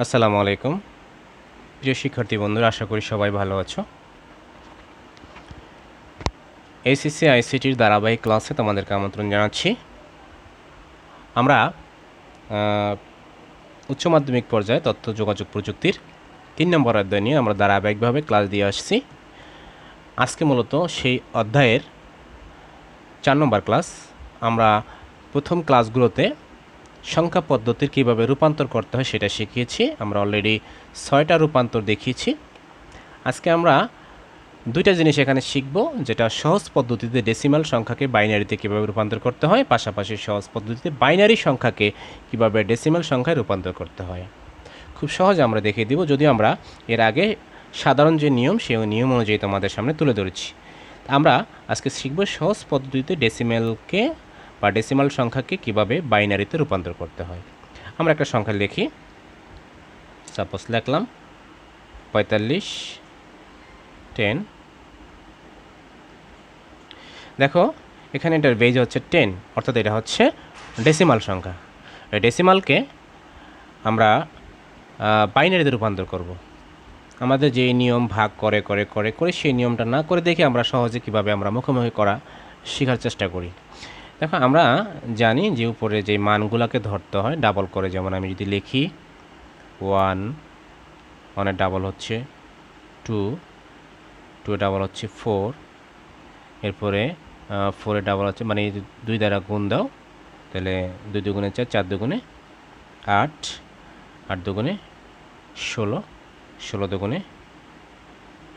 আসসালামু আলাইকুম প্রিয় শিক্ষার্থী বন্ধুরা, আশা করি সবাই ভালো আছো। HSC ICTর ধারাবাহিক ক্লাসে তোমাদেরকে আমন্ত্রণ জানাচ্ছি। আমরা উচ্চ মাধ্যমিক পর্যায়ে তথ্য যোগাযোগ প্রযুক্তির 3 নম্বর অধ্যায় নিয়ে আমরা ধারাবাহিকভাবে ক্লাস দিয়ে আসছি। আজকে মূলত সেই অধ্যায়ের 4 নম্বর ক্লাস। আমরা প্রথম ক্লাসগুলোতে সংখ্যা পদ্ধতির কীভাবে রূপান্তর করতে হয় সেটা শিখিয়েছি। আমরা অলরেডি 6টা রূপান্তর দেখিয়েছি। আজকে আমরা দুইটা জিনিস এখানে শিখব, যেটা সহজ পদ্ধতিতে ডেসিমাল সংখ্যাকে বাইনারিতে কীভাবে রূপান্তর করতে হয়, পাশাপাশি সহজ পদ্ধতিতে বাইনারি সংখ্যাকে কীভাবে ডেসিমাল সংখ্যায় রূপান্তর করতে হয়। খুব সহজে আমরা দেখিয়ে দিব, যদিও আমরা এর আগে সাধারণ যে নিয়ম সেই নিয়ম অনুযায়ী তোমাদের সামনে তুলে ধরেছি। আমরা আজকে শিখব সহজ পদ্ধতিতে ডেসিমালকে বা ডেসিমাল সংখ্যাকে কীভাবে বাইনারিতে রূপান্তর করতে হয়। আমরা একটা সংখ্যা লিখি, সাপোজ লিখলাম 45 10। দেখো এখানে এটার বেজ হচ্ছে 10, অর্থাৎ এটা হচ্ছে ডেসিমাল সংখ্যা। এই ডেসিমালকে আমরা বাইনারিতে রূপান্তর করব। আমাদের যে নিয়ম ভাগ করে করে করে করে সেই নিয়মটা না করে দেখে আমরা সহজে কীভাবে আমরা মুখোমুখি করা শেখার চেষ্টা করি। দেখো আমরা জানি যে উপরে যে মানগুলোকে ধরতে হয় ডাবল করে। যেমন আমি যদি লিখি 1, 1 ডাবল হচ্ছে 2, 2 ডাবল হচ্ছে 4, এরপরে 4 ডাবল হচ্ছে, মানে 2 দ্বারা গুণ দাও, তাহলে 2 দুগুণে 4, 4 দুগুণে 8, 8 দুগুণে 16, 16 দুগুণে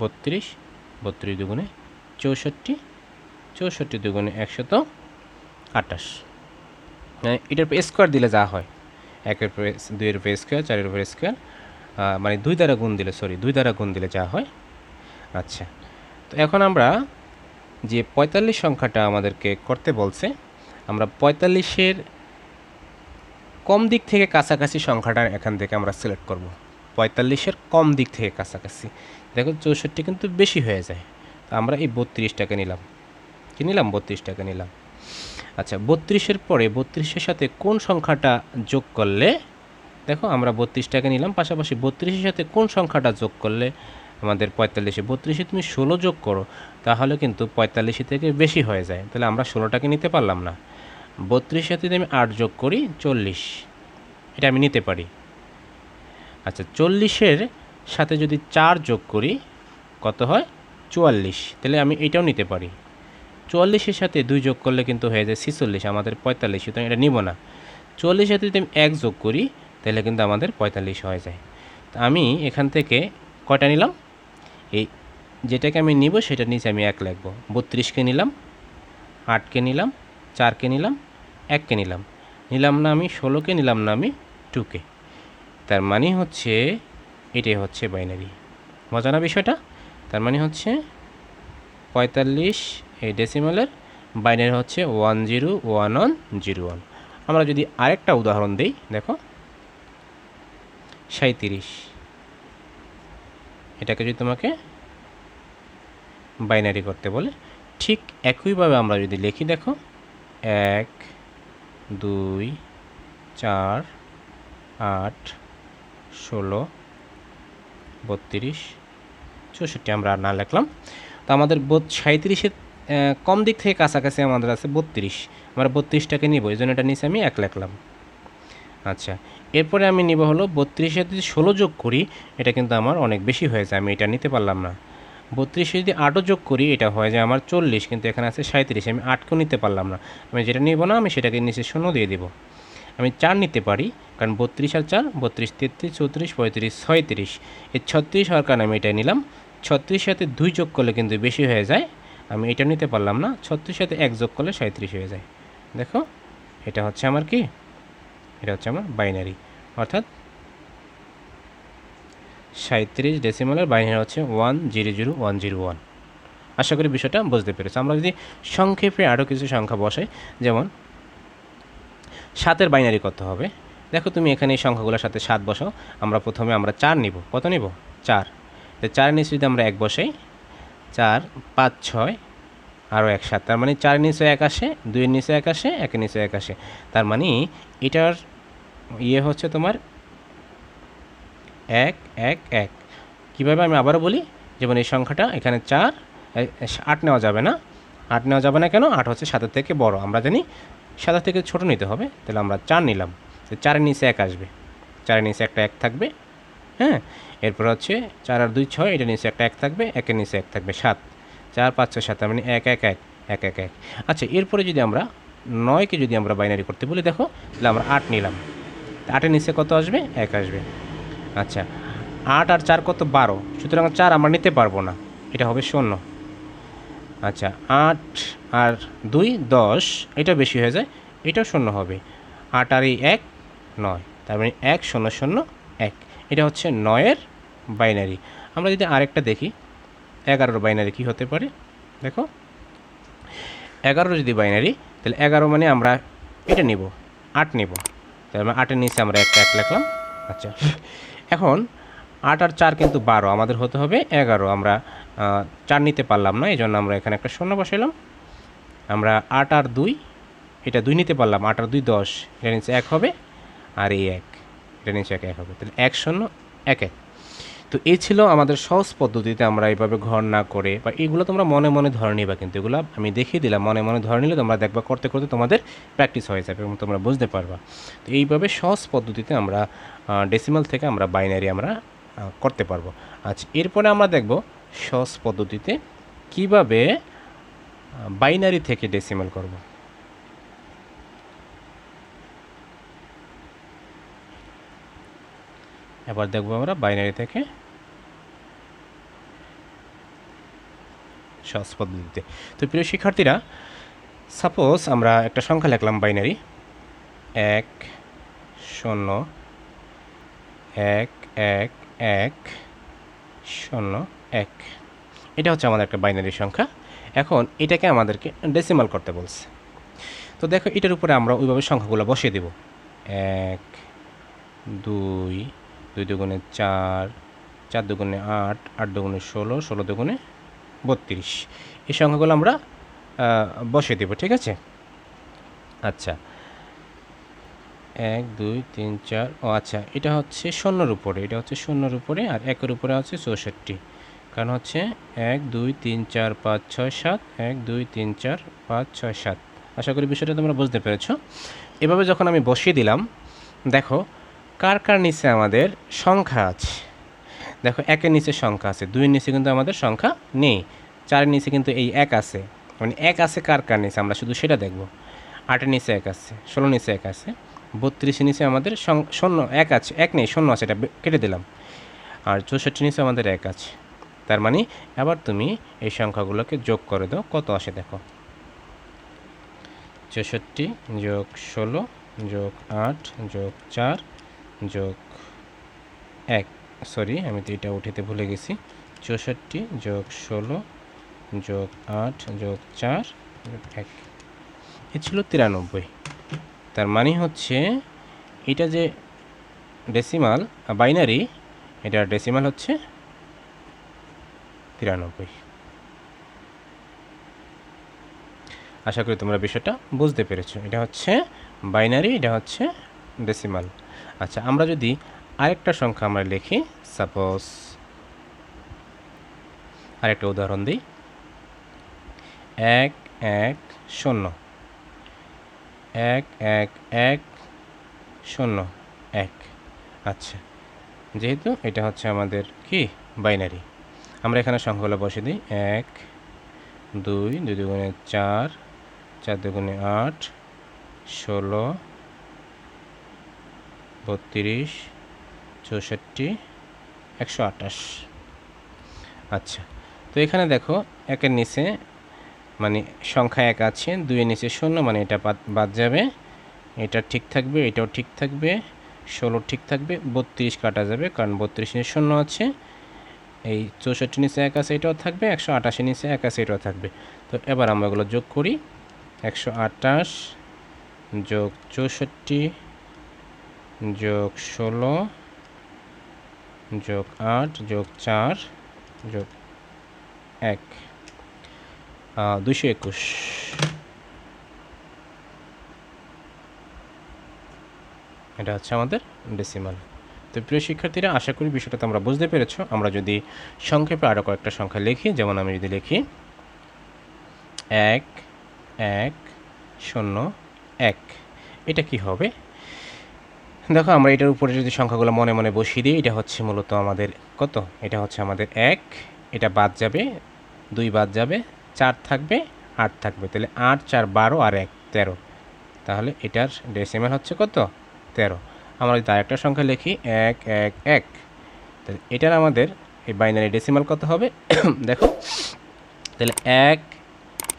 32, 32 দুগুণে 64, 64 দুগুণে 128। এটার উপর স্কোয়ার দিলে যা হয়, 1-এর উপরে 2-এর উপরে স্কোয়ার, 4-এর উপরে স্কোয়ার, মানে 2 দ্বারা গুণ দিলে, 2 দ্বারা গুণ দিলে যা হয়। আচ্ছা, তো এখন আমরা যে 45 সংখ্যাটা আমাদেরকে করতে বলছে, আমরা 45-এর কম দিক থেকে কাছাকাছি সংখ্যাটা এখান থেকে আমরা সিলেক্ট করব। 45-এর কম দিক থেকে কাছাকাছি। দেখো 64 কিন্তু বেশি হয়ে যায়, তো আমরা এই 32টাকে নিলাম। কি নিলাম? 32টাকে নিলাম। আচ্ছা, 32-এর পরে 32-এর সাথে কোন সংখ্যাটা যোগ করলে, দেখো আমরা 32টাকে নিলাম, পাশাপাশি 32-এর সাথে কোন সংখ্যাটা যোগ করলে আমাদের 45-এ, 32-এ তুমি 16 যোগ করো, তাহলে কিন্তু 45 থেকে বেশি হয়ে যায়। তাহলে আমরা 16টাকে নিতে পারলাম না। 32-এর সাথে যদি আমি 8 যোগ করি 40, এটা আমি নিতে পারি। আচ্ছা, 40-এর সাথে যদি 4 যোগ করি কত হয়? 44, তাহলে আমি এটাও নিতে পারি। 44-এর সাথে 2 যোগ করলে কিন্তু হয়ে যায় 46, আমাদের 45, সুতরাং এটা নিব না। 44-এর সাথে যদি আমি 1 যোগ করি তাহলে কিন্তু আমাদের 45 হয়ে যায়। তো আমি এখান থেকে কয়টা নিলাম? এই যেটাকে আমি নিব সেটার নিচে আমি 1 লিখব। 32কে নিলাম, 8কে নিলাম, 4কে নিলাম, 1কে নিলাম। নিলাম না আমি 16কে, নিলাম না আমি 2কে। তার মানে হচ্ছে এটাই হচ্ছে বাইনারি। মজা না বিষয়টা? তার মানে হচ্ছে 45 এই ডেসিমালের বাইনারি হচ্ছে 101101। আমরা যদি আরেকটা উদাহরণ দিই, দেখো 37, এটাকে যদি তোমাকে বাইনারি করতে বলে, ঠিক একইভাবে আমরা যদি লিখি, দেখো 1, 2, 4, 8, 16, 32, 64 আমরা আর না লিখলাম। তো আমাদের 37-এর কম দিক থেকে কাছাকাছি আমাদের আছে 32, আমরা 32টাকে নিব, এই জন্য এটা নিচে আমি 1 লিখলাম। আচ্ছা, এরপরে আমি নিব হলো 32-এর যদি 16 যোগ করি, এটা কিন্তু আমার অনেক বেশি হয়ে যায়, আমি এটা নিতে পারলাম না। 32-এ যদি 8ও যোগ করি এটা হয়ে যায় আমার 40, কিন্তু এখানে আছে 37, আমি 8কেও নিতে পারলাম না। আমি যেটা নিব না আমি সেটাকে নিচে 0 দিয়ে দেব। আমি 4 নিতে পারি, কারণ 32 আর 4, 32, 33, 34, 35, 36, এই 36 হওয়ার কারণে আমি এটা নিলাম। 36-এর সাথে 2 যোগ করলে কিন্তু বেশি হয়ে যায়, আমি এটা নিতে পারলাম না। 36-এর সাথে 1 যোগ করলে 37 হয়ে যায়। দেখো এটা হচ্ছে আমার কি? এটা হচ্ছে আমার বাইনারি, অর্থাৎ 37 ডেসিমালের বাইনারি হচ্ছে 100101। আশা করি বিষয়টা বুঝতে পেরেছি। আমরা যদি সংক্ষেপে আরও কিছু সংখ্যা বসাই, যেমন 7-এর বাইনারি কত হবে? দেখো তুমি এখানে এই সংখ্যাগুলোর সাথে 7 বসাও। আমরা প্রথমে 4 নিব। কত নিব? 4। তো 4-এর নিচে যদি আমরা 1 বসাই, 4, 5, 6 আরও 1, 7, তার মানে 4-এর নিচে 1 আসে, 2-এর নিচে 1 আসে, 1-এর নিচে 1 আসে। তার মানে এটার হচ্ছে তোমার 1 1 1। কীভাবে আমি আবারও বলি, যেমন এই সংখ্যাটা এখানে 4, 8 নেওয়া যাবে না। 8 নেওয়া যাবে না কেন? 8 হচ্ছে 7-এর থেকে বড়, আমরা জানি 7-এর থেকে ছোট নিতে হবে, তাহলে আমরা 4 নিলাম। তো 4-এর নিচে 1 আসবে, 4-এর নিচে একটা 1 থাকবে, হ্যাঁ। এরপর হচ্ছে 4 আর 2 6, এটার নিচে একটা 1 থাকবে, 1-এর নিচে 1 থাকবে, 7, 4 5 6 7, তার মানে 1 1 1 1 1 1। আচ্ছা, এরপরে যদি আমরা 9কে যদি আমরা বাইনারি করতে বলি, দেখো তাহলে আমরা 8 নিলাম, 8-এর নিচে কত আসবে? 1 আসবে। আচ্ছা, 8 আর 4 কত? 12, সুতরাং 4 আমরা নিতে পারবো না, এটা হবে 0। আচ্ছা, 8 আর 2 10, এটা বেশি হয়ে যায়, এটাও 0 হবে। 8 আর এই 1 9, তার মানে 1 0 0 1, এটা হচ্ছে 9-এর বাইনারি। আমরা যদি আরেকটা দেখি, 11-এর বাইনারি কী হতে পারে? দেখো, 11 যদি বাইনারি, তাহলে 11 মানে আমরা এটা নিব, 8 নিব, তার মানে 8-এর নিচে আমরা একটা 1 লিখলাম। আচ্ছা, এখন 8 আর 4 কিন্তু 12, আমাদের হতে হবে 11, আমরা 4 নিতে পারলাম না, এই জন্য আমরা এখানে একটা 0 বসাইলাম। আমরা 8 আর 2, এটা 2 নিতে পারলাম, 8 আর 2 10, এটার নিচে 1 হবে, আর এই 1, এটার নিচে 1 1 হবে, তাহলে 1 0 1 1। তো এই ছিল আমাদের সহজ পদ্ধতিতে আমরা এইভাবে ঘর না করে, বা এগুলো তোমরা মনে মনে ধরে নিবা, কিন্তু এগুলো আমি দেখিয়ে দিলাম, মনে মনে ধরে নিলে তোমরা দেখবা করতে করতে তোমাদের প্র্যাকটিস হয়ে যাবে এবং তোমরা বুঝতে পারবা। তো এইভাবে সহজ পদ্ধতিতে আমরা ডেসিমাল থেকে আমরা বাইনারি আমরা করতে পারবো। আচ্ছা, এরপরে আমরা দেখব সহজ পদ্ধতিতে কিভাবে বাইনারি থেকে ডেসিমাল করব। এবার দেখব আমরা বাইনারি থেকে সহজ পদ্ধতিতে। তো প্রিয় শিক্ষার্থীরা, সাপোজ আমরা একটা সংখ্যা লিখলাম বাইনারি 1 0 1 1 1 0 1, এটা হচ্ছে আমাদের একটা বাইনারি সংখ্যা। এখন এটাকে আমাদেরকে ডেসিমাল করতে বলছে। তো দেখো, এটার উপরে আমরা ওইভাবে সংখ্যাগুলো বসিয়ে দেব। 1 2 2 দুগুণে 4, 4 দুগুণে 8, 8 দুগুণে 16, 16 দুগুণে 32, এই সংখ্যাগুলো আমরা বসিয়ে দেব, ঠিক আছে। আচ্ছা, 1 2 3 4, ও আচ্ছা, এটা হচ্ছে 0-এর উপরে, এটা হচ্ছে 0-এর উপরে, আর 1-এর উপরে হচ্ছে 64, কারণ হচ্ছে 1 2 3 4 5 6 7, 1 2 3 4 5 6 7। আশা করি বিষয়টা তোমরা বুঝতে পেরেছ। এভাবে যখন আমি বসিয়ে দিলাম, দেখো কার কার নিচে আমাদের সংখ্যা আছে। দেখো, 1-এর নিচে সংখ্যা আছে, 2-এর নিচে কিন্তু আমাদের সংখ্যা নেই, 4-এর নিচে কিন্তু এই 1 আছে, মানে 1 আছে কার কার নিচে আমরা শুধু সেটা দেখব। 8-এর নিচে 1 আছে, 16-এর নিচে 1 আছে, 32-এর নিচে আমাদের 0 1 আছে, 1 নেই 0 আছে, এটা কেটে দিলাম, আর 64-এর নিচে আমাদের 1 আছে। তার মানে এবার তুমি এই সংখ্যাগুলোকে যোগ করে দাও, কত আসে দেখো। 64 যোগ 16 যোগ 8 যোগ 4 যোগ 1, সরি আমি তো এটা উঠাতে ভুলে গেছি, 64 যোগ 16 যোগ 8 যোগ 4 যোগ 1, এ ছিল 93। তার মানে হচ্ছে এটা যে ডেসিমাল বাইনারি, এটার ডেসিমাল হচ্ছে 93। আশা করি তোমরা বিষয়টা বুঝতে পেরেছো। এটা হচ্ছে বাইনারি, এটা হচ্ছে ডেসিমাল। আচ্ছা, আমরা যদি আরেকটা সংখ্যা আমরা লিখি, সাপোজ আরেকটা উদাহরণ দিই, 1 1 0 1 1 1 0 1। আচ্ছা, যেহেতু এটা হচ্ছে আমাদের কি বাইনারি, আমরা এখানে সংখ্যাগুলো বসে দিই। 1 2 2 দুগুণে 4, 4 দুগুণে 8, 16 32 64 128। আচ্ছা, তো এখানে দেখো 1-এর নিচে মানে সংখ্যা 1 আছে, 2-এর নিচে 0, মানে এটা বাদ যাবে, এটা ঠিক থাকবে, এটাও ঠিক থাকবে, 16 ঠিক থাকবে, 32 কাটা যাবে, কারণ 32 নিচে 0 আছে, এই 64 নিচে 1 আছে, এটাও থাকবে, 128 নিচে 1 আছে, এটাও থাকবে। তো এবার আমরা এগুলো যোগ করি, 128 যোগ 64 যোগ 16 যোগ 8 যোগ 4 যোগ 1, 221। এটা হচ্ছে আমাদের ডেসিমাল। তো তো প্রিয় শিক্ষার্থীরা, আশা করি বিষয়টা তোমরা বুঝতে পেরেছো। আমরা যদি সংক্ষেপে আরও কয়েকটা সংখ্যা লিখি, যেমন আমি যদি লিখি 1 1 0 1, এটা কি হবে? দেখো, আমরা এটার উপরে যদি সংখ্যাগুলো মনে মনে বসিয়ে দিই, এটা হচ্ছে মূলত আমাদের কত? এটা হচ্ছে আমাদের 1, এটা বাদ যাবে, 2 বাদ যাবে, 4 থাকবে, 8 থাকবে। তাহলে 8 4 12 আর 1 13। তাহলে এটার ডেসিমাল হচ্ছে কত? 13। আমরা যদি আরেকটা সংখ্যা লিখি 1 1 1, তাহলে এটার আমাদের এই বাইনারি ডেসিমাল কত হবে? দেখো, তাহলে 1,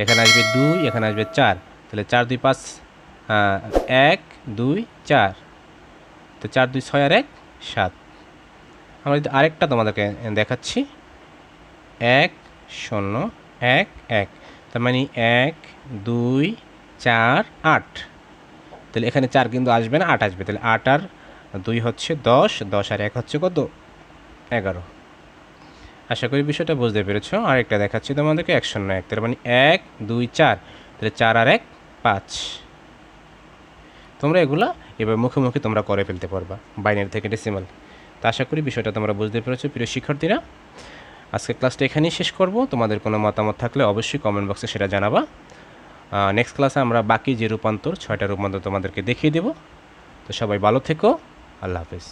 এখানে আসবে 2, এখানে আসবে 4, তাহলে 4 2 5, 1 2 4, তো 4 2 6 আর 1 7। আমরা যদি আরেকটা তোমাদেরকে দেখাচ্ছি 1 0 1 1, তার মানে 1 2 4 8। তাহলে এখানে 4 কিন্তু আসবে না, 8 আসবে। তাহলে 8 আর 2 হচ্ছে 10, 10 আর 1 হচ্ছে কত? 11। আশা করি বিষয়টা বুঝতে পেরেছো। আরেকটা দেখাচ্ছি তোমাদেরকে 1 0 1, তার মানে 1 2 4, তাহলে 4 আর 1 5। তোমরা এগুলা এবার মুখে মুখে তোমরা করে ফেলতে পারবা বাইনারি থেকে ডেসিমাল। তো আশা করি বিষয়টা তোমরা বুঝতে পেরেছো প্রিয় শিক্ষার্থীরা। আজকে ক্লাসটা এখানেই শেষ করব। তোমাদের কোনো মতামত থাকলে অবশ্যই কমেন্ট বক্সে সেটা জানাবা। নেক্সট ক্লাসে আমরা বাকি যে রূপান্তর 6টা রূপান্তর তোমাদেরকে দেখিয়ে দেব। তো সবাই ভালো থেকো। আল্লাহ হাফেজ।